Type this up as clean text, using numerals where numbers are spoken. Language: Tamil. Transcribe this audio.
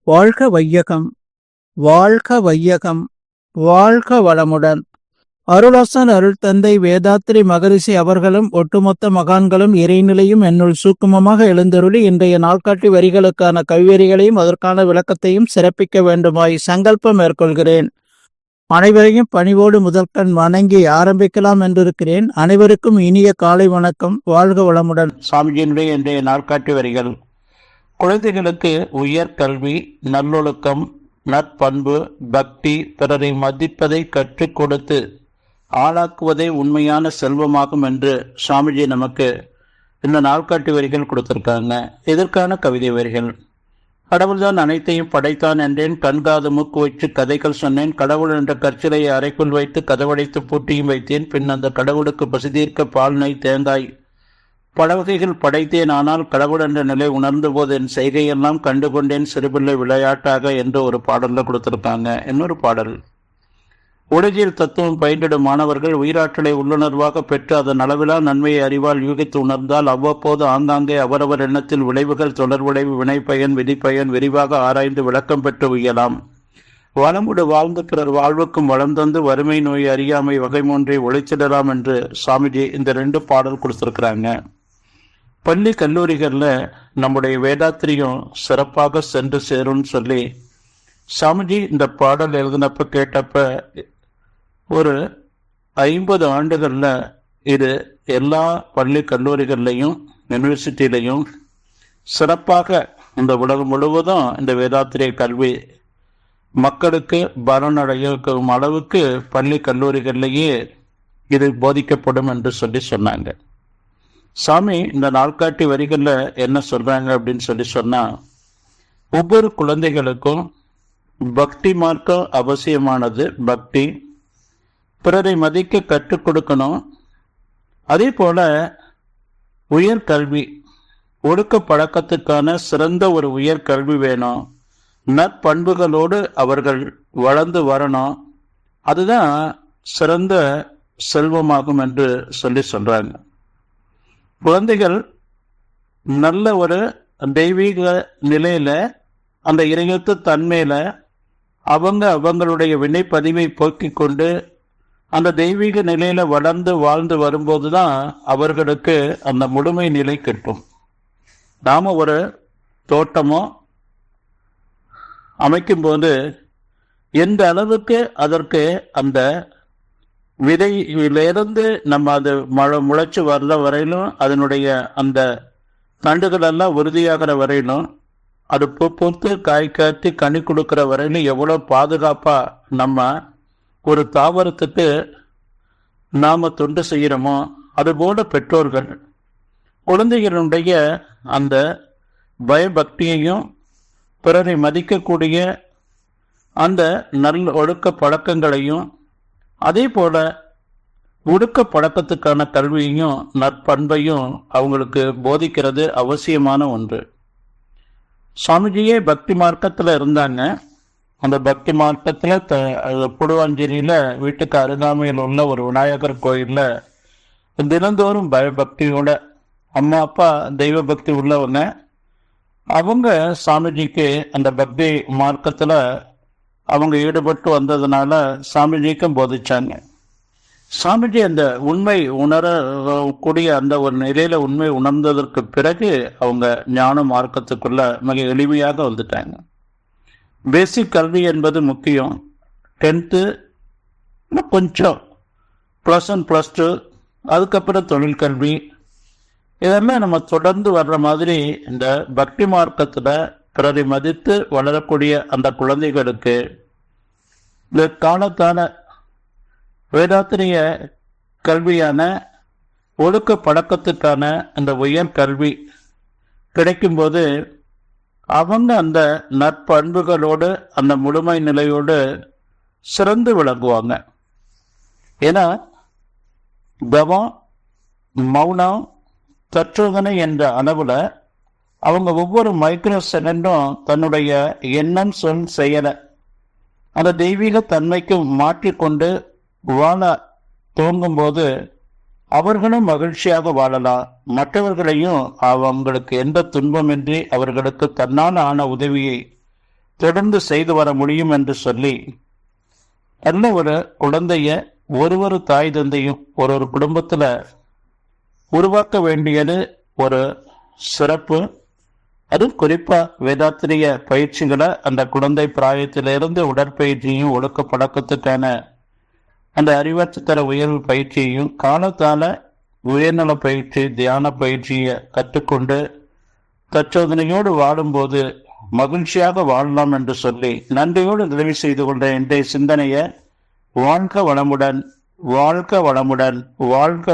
வாழ்க வையகம், வாழ்க வையகம், வாழ்க வளமுடன். அருளாசன் அருள் தந்தை வேதாத்ரி மகரிஷி அவர்களும் ஒட்டுமொத்த மகான்களும் இறைநிலையும் என்னுள் சூக்குமமாக எழுந்தருளி இன்றைய நாள்காட்டி வரிகளுக்கான கவிவரிகளையும் அதற்கான விளக்கத்தையும் சிறப்பிக்க வேண்டுமாய் சங்கல்பம் மேற்கொள்கிறேன். அனைவரையும் பணிவோடு முதற்கண் வணங்கி ஆரம்பிக்கலாம் என்றிருக்கிறேன். அனைவருக்கும் இனிய காலை வணக்கம். வாழ்க வளமுடன். சாமிஜியினுடைய இன்றைய நாள்காட்டி வரிகள். குழந்தைகளுக்கு உயர் கல்வி, நல்லொழுக்கம், நற்பண்பு, பக்தி, பிறரை மதிப்பதை கற்றுக் கொடுத்து ஆளாக்குவதே உண்மையான செல்வமாகும் என்று சாமிஜி நமக்கு இந்த நாள்காட்டி வரிகள் கொடுத்திருக்காங்க. இதற்கான கவிதை வரிகள். கடவுள்தான் அனைத்தையும் படைத்தான் என்றேன், கண்காது மூக்கு வைத்து கதைகள் சொன்னேன், கடவுள் என்ற கற்சிலையை அறைக்குள் வைத்து கதவடைத்து பூட்டியும் வைத்தேன், பின் அந்த கடவுளுக்கு பசிதீர்க்க பால், நெய், தேங்காய் பல வகைகள் படைத்தேன், ஆனால் கடவுள் என்ற நிலை உணர்ந்த போது என் செய்கையெல்லாம் கண்டுகொண்டேன் சிறுபிள்ளை விளையாட்டாக என்று ஒரு பாடலில் கொடுத்திருக்காங்க. இன்னொரு பாடல். உலகில் தத்துவம் பயின்றிடும் மாணவர்கள் உயிராற்றலை உள்ளுணர்வாக பெற்று அதன் அளவிலா நன்மையை அறிவால் யூகித்து உணர்ந்தால் அவ்வப்போது ஆங்காங்கே அவரவர் எண்ணத்தில் விளைவுகள், தொடர் விளைவு, வினைப்பயன், விதிப்பயன் விரிவாக ஆராய்ந்து விளக்கம் பெற்று உயலாம். வளமுடு வாழ்ந்து பிறர் வாழ்வுக்கும் வளம் தந்து வறுமை, நோய், அறியாமை வகை மூன்றை ஒழிச்சிடலாம் என்று சாமிஜி இந்த 2 பாடல் கொடுத்திருக்கிறாங்க. பள்ளி கல்லூரிகளில் நம்முடைய வேதாத்திரியம் சிறப்பாக சென்று சேரும்னு சொல்லி சாமிஜி இந்த பாடல் எழுதினப்ப கேட்டப்ப ஒரு 50 ஆண்டுகளில் இது எல்லா பள்ளி கல்லூரிகள்லையும் யூனிவர்சிட்டியிலையும் சிறப்பாக இந்த உலகம் முழுவதும் இந்த வேதாத்திரிய கல்வி மக்களுக்கு பலனடையும் அளவுக்கு பள்ளி கல்லூரிகளிலேயே இது போதிக்கப்படும் என்று சொன்னாங்க. சாமி இந்த நாள்காட்டி வரிகளில் என்ன சொல்றாங்க அப்படின்னு சொன்னா, ஒவ்வொரு குழந்தைகளுக்கும் பக்தி மார்க்கம் அவசியமானது. பக்தி, பிறரை மதிக்க கற்றுக் கொடுக்கணும். அதே போல உயர்கல்வி, ஒழுக்க பழக்கத்துக்கான சிறந்த ஒரு உயர்கல்வி வேணும். நற்பண்புகளோடு அவர்கள் வளர்ந்து வரணும். அதுதான் சிறந்த செல்வமாகும் என்று சொல்றாங்க. குழந்தைகள் நல்ல ஒரு தெய்வீக நிலையில, அந்த இறையத்து தன்மையில அவங்களுடைய வினைப்பதிவை போக்கிக் கொண்டு அந்த தெய்வீக நிலையில வளர்ந்து வாழ்ந்து வரும்போதுதான் அவர்களுக்கு அந்த முழுமை நிலை கிட்டும். நாம ஒரு தோட்டமோ அமைக்கும் போது எந்த அளவுக்கு அதற்கு அந்த விதையிலிருந்து நம்ம அது முளைச்சு வர்ற வரையிலும், அதனுடைய அந்த தண்டுகள் எல்லாம் உறுதியாகிற வரையிலும், அது பூத்து காய் காய்ச்சி கனி கொடுக்கிற வரையிலும் எவ்வளோ பாதுகாப்பா நம்ம ஒரு தாவரத்துக்கு நாம தொண்டு செய்கிறோமோ, அதுபோல பெற்றோர்கள் குழந்தைகளுடைய அந்த பயபக்தியையும் பிறரை மதிக்கக்கூடிய அந்த நல்ல ஒழுக்க பழக்கங்களையும், அதே போல ஒழுக்க பழக்கத்துக்கான கல்வியையும் நற்பண்பையும் அவங்களுக்கு போதிக்கிறது அவசியமான ஒன்று. சுவாமிஜியே பக்தி மார்க்கத்தில் இருந்தாங்க. அந்த பக்தி மார்க்கத்தில் புடுவாஞ்சேரியில் வீட்டுக்கு அருகாமையில் உள்ள ஒரு விநாயகர் கோயிலில் தினந்தோறும் பயபக்தியோட, அம்மா அப்பா தெய்வ பக்தி உள்ளவங்க, அவங்க சாமிஜிக்கு அந்த பக்தி மார்க்கத்தில் அவங்க ஈடுபட்டு வந்ததுனால சாமிஜிக்கும் போதிச்சாங்க. சாமிஜி அந்த உண்மை உணரக்கூடிய அந்த ஒரு நிலையில உண்மை உணர்ந்ததற்கு பிறகு அவங்க ஞான மார்க்கத்துக்குள்ள மிக எளிமையாக வந்துட்டாங்க. பேசிக் கல்வி என்பது முக்கியம். 10th கொஞ்சம் +1 +2, அதுக்கப்புறம் தொழிற்கல்வி, இதெல்லாம் நம்ம தொடர்ந்து வர்ற மாதிரி இந்த பக்தி மார்க்கத்துல பிறரை மதித்து வளரக்கூடிய அந்த குழந்தைகளுக்கு இந்த காலத்தான வேதாத்திரிய கல்வியான ஒழுக்க பழக்கத்துக்கான அந்த உயர் கல்வி கிடைக்கும்போது அவங்க அந்த நற்பண்புகளோடு அந்த முழுமை நிலையோடு சிறந்து விளங்குவாங்க. ஏன்னா தவம், மௌனம், தற்றுதனை என்ற அளவுல அவங்க ஒவ்வொரு மைக்ரோ செகண்டும் தன்னுடைய எண்ணம், சொல், செயலை அந்த தெய்வீக தன்மைக்கு மாற்றிக்கொண்டு வாழ துவங்கும் போது அவர்களும் மகிழ்ச்சியாக வாழலாம். மற்றவர்களையும் அவங்களுக்கு எந்த துன்பமின்றி அவர்களுக்கு தன்னால் ஆன உதவியை தொடர்ந்து செய்து வர முடியும் என்று சொல்லி நல்ல ஒரு குழந்தைய ஒரு தாய் தந்தையும் ஒரு குடும்பத்துல உருவாக்க வேண்டியது ஒரு சிறப்பு. அதுவும் குறிப்பா வேதாத்திரிய பயிற்சிகளை அந்த குழந்தை பிராயத்திலிருந்து உடற்பயிற்சியும் ஒழுக்க பழக்கத்துக்கான அந்த அறிவாற்றத்தர உயர்வு பயிற்சியையும் காலத்தால உயர்நல பயிற்சி தியான பயிற்சியை கற்றுக்கொண்டு தற்சோதனையோடு வாழும்போது மகிழ்ச்சியாக வாழலாம் என்று சொல்லி நன்றியோடு நிறைவு செய்து கொண்ட இன்றைய சிந்தனையை வாழ்க வளமுடன், வாழ்க வளமுடன், வாழ்க